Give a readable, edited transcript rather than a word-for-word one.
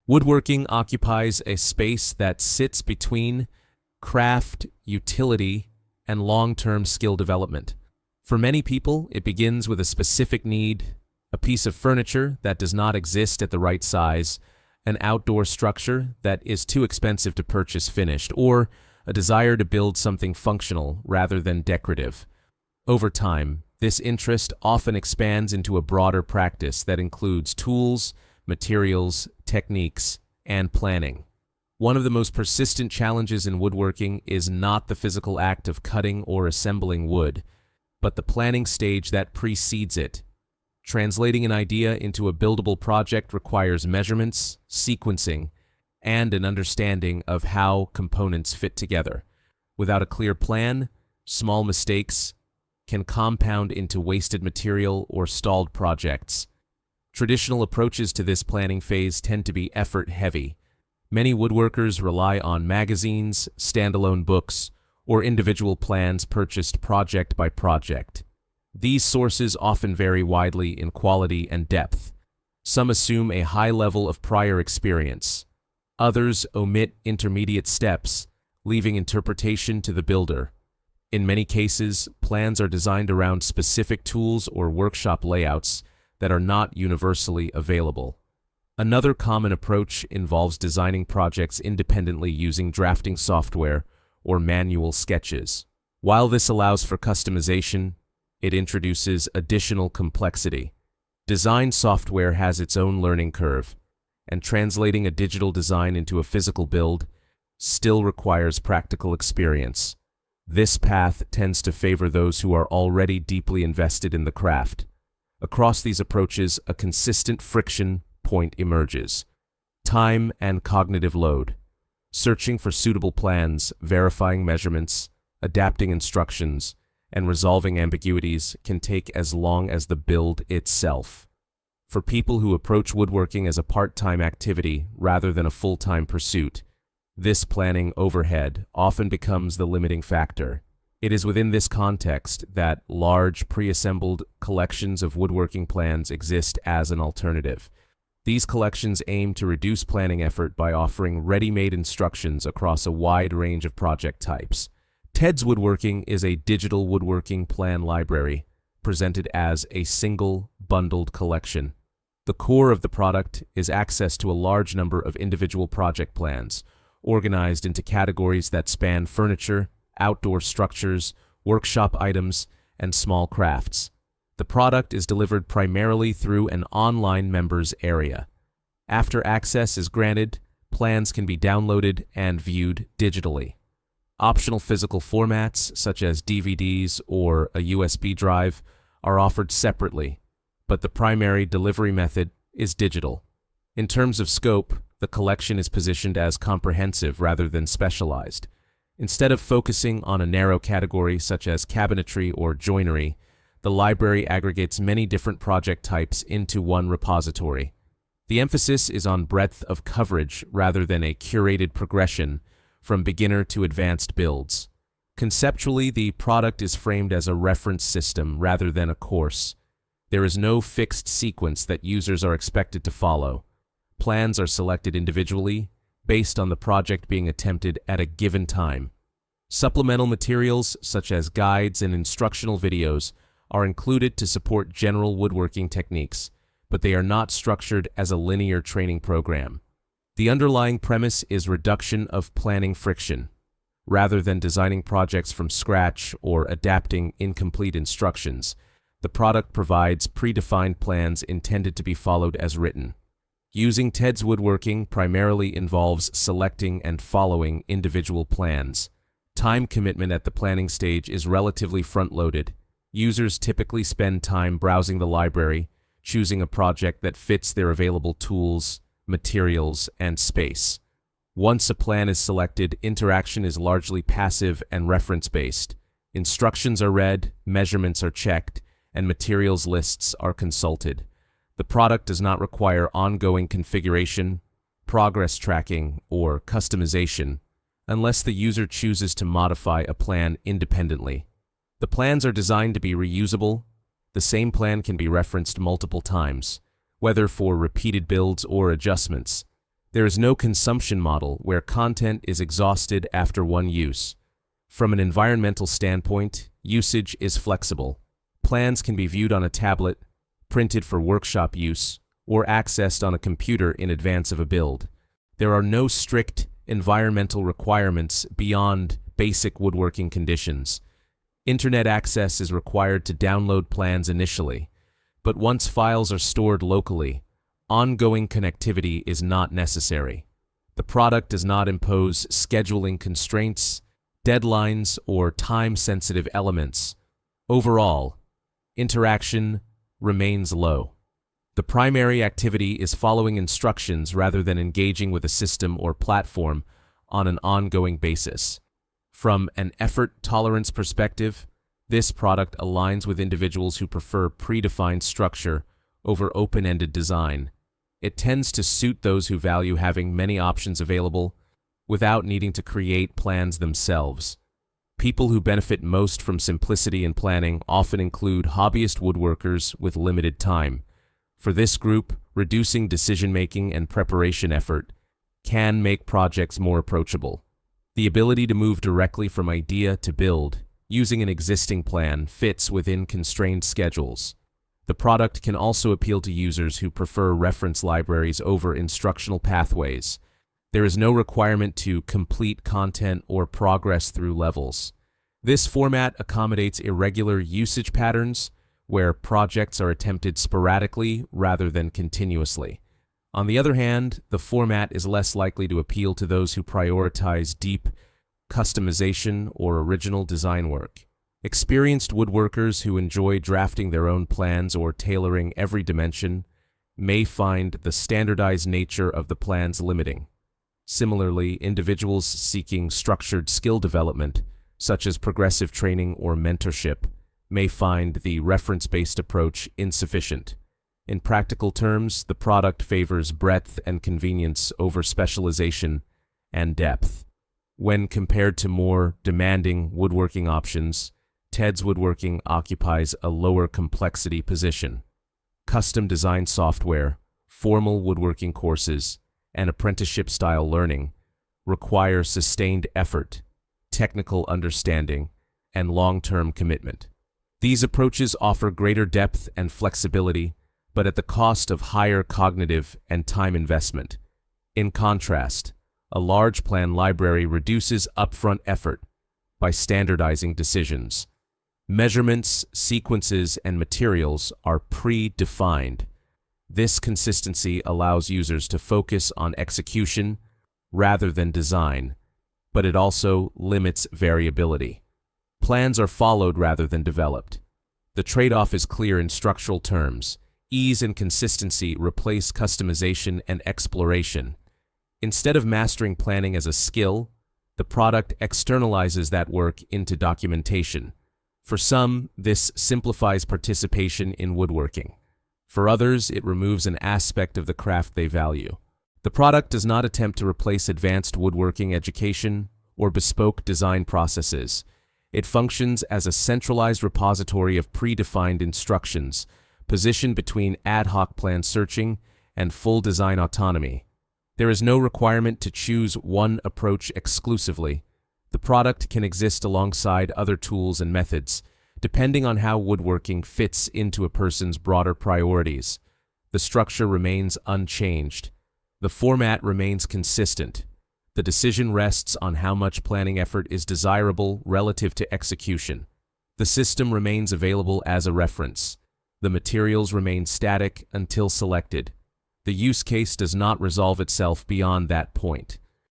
Woodworking occupies a space that sits between craft, utility, and long-term skill development. For many people, it begins with a specific need, a piece of furniture that does not exist at the right size, an outdoor structure that is too expensive to purchase finished, or a desire to build something functional rather than decorative. Over time, this interest often expands into a broader practice that includes tools, materials, techniques, and planning. One of the most persistent challenges in woodworking is not the physical act of cutting or assembling wood, but the planning stage that precedes it. Translating an idea into a buildable project requires measurements, sequencing, and an understanding of how components fit together. Without a clear plan, small mistakes can compound into wasted material or stalled projects. Traditional approaches to this planning phase tend to be effort-heavy. Many woodworkers rely on magazines, standalone books, or individual plans purchased project by project. These sources often vary widely in quality and depth. Some assume a high level of prior experience. Others omit intermediate steps, leaving interpretation to the builder. In many cases, plans are designed around specific tools or workshop layouts that are not universally available. Another common approach involves designing projects independently using drafting software or manual sketches. While this allows for customization, it introduces additional complexity. Design software has its own learning curve, and translating a digital design into a physical build still requires practical experience. This path tends to favor those who are already deeply invested in the craft. Across these approaches, a consistent friction point emerges: time and cognitive load. Searching for suitable plans, verifying measurements, adapting instructions, and resolving ambiguities can take as long as the build itself. For people who approach woodworking as a part-time activity rather than a full-time pursuit, this planning overhead often becomes the limiting factor. It is within this context that large, pre-assembled collections of woodworking plans exist as an alternative. These collections aim to reduce planning effort by offering ready-made instructions across a wide range of project types. TedsWoodworking is a digital woodworking plan library presented as a single, bundled collection. The core of the product is access to a large number of individual project plans, organized into categories that span furniture, outdoor structures, workshop items, and small crafts. The product is delivered primarily through an online members area. After access is granted, plans can be downloaded and viewed digitally. Optional physical formats, such as DVDs or a USB drive, are offered separately, but the primary delivery method is digital. In terms of scope, the collection is positioned as comprehensive rather than specialized. Instead of focusing on a narrow category such as cabinetry or joinery, the library aggregates many different project types into one repository. The emphasis is on breadth of coverage rather than a curated progression from beginner to advanced builds. Conceptually, the product is framed as a reference system rather than a course. There is no fixed sequence that users are expected to follow. Plans are selected individually, based on the project being attempted at a given time. Supplemental materials, such as guides and instructional videos, are included to support general woodworking techniques, but they are not structured as a linear training program. The underlying premise is reduction of planning friction. Rather than designing projects from scratch or adapting incomplete instructions, the product provides predefined plans intended to be followed as written. Using TedsWoodworking primarily involves selecting and following individual plans. Time commitment at the planning stage is relatively front-loaded. Users typically spend time browsing the library, choosing a project that fits their available tools, materials, and space. Once a plan is selected, interaction is largely passive and reference-based. Instructions are read, measurements are checked, and materials lists are consulted. The product does not require ongoing configuration, progress tracking, or customization unless the user chooses to modify a plan independently. The plans are designed to be reusable. The same plan can be referenced multiple times, whether for repeated builds or adjustments. There is no consumption model where content is exhausted after one use. From an environmental standpoint, usage is flexible. Plans can be viewed on a tablet, printed for workshop use, or accessed on a computer in advance of a build. There are no strict environmental requirements beyond basic woodworking conditions. Internet access is required to download plans initially, but once files are stored locally, ongoing connectivity is not necessary. The product does not impose scheduling constraints, deadlines, or time-sensitive elements. Overall, interaction remains low. The primary activity is following instructions rather than engaging with a system or platform on an ongoing basis. From an effort tolerance perspective, this product aligns with individuals who prefer predefined structure over open-ended design. It tends to suit those who value having many options available without needing to create plans themselves. People who benefit most from simplicity in planning often include hobbyist woodworkers with limited time. For this group, reducing decision-making and preparation effort can make projects more approachable. The ability to move directly from idea to build using an existing plan fits within constrained schedules. The product can also appeal to users who prefer reference libraries over instructional pathways. There is no requirement to complete content or progress through levels. This format accommodates irregular usage patterns where projects are attempted sporadically rather than continuously. On the other hand, the format is less likely to appeal to those who prioritize deep customization or original design work. Experienced woodworkers who enjoy drafting their own plans or tailoring every dimension may find the standardized nature of the plans limiting. Similarly, individuals seeking structured skill development, such as progressive training or mentorship, may find the reference-based approach insufficient. In practical terms, the product favors breadth and convenience over specialization and depth. When compared to more demanding woodworking options, TedsWoodworking occupies a lower complexity position. Custom design software, formal woodworking courses, and apprenticeship-style learning require sustained effort, technical understanding, and long-term commitment. These approaches offer greater depth and flexibility, but at the cost of higher cognitive and time investment. In contrast, a large plan library reduces upfront effort by standardizing decisions. Measurements, sequences, and materials are pre-defined. This consistency allows users to focus on execution rather than design, but it also limits variability. Plans are followed rather than developed. The trade-off is clear in structural terms. Ease and consistency replace customization and exploration. Instead of mastering planning as a skill, the product externalizes that work into documentation. For some, this simplifies participation in woodworking. For others, it removes an aspect of the craft they value. The product does not attempt to replace advanced woodworking education or bespoke design processes. It functions as a centralized repository of predefined instructions, positioned between ad hoc plan searching and full design autonomy. There is no requirement to choose one approach exclusively. The product can exist alongside other tools and methods, depending on how woodworking fits into a person's broader priorities. The structure remains unchanged. The format remains consistent. The decision rests on how much planning effort is desirable relative to execution. The system remains available as a reference. The materials remain static until selected. The use case does not resolve itself beyond that point.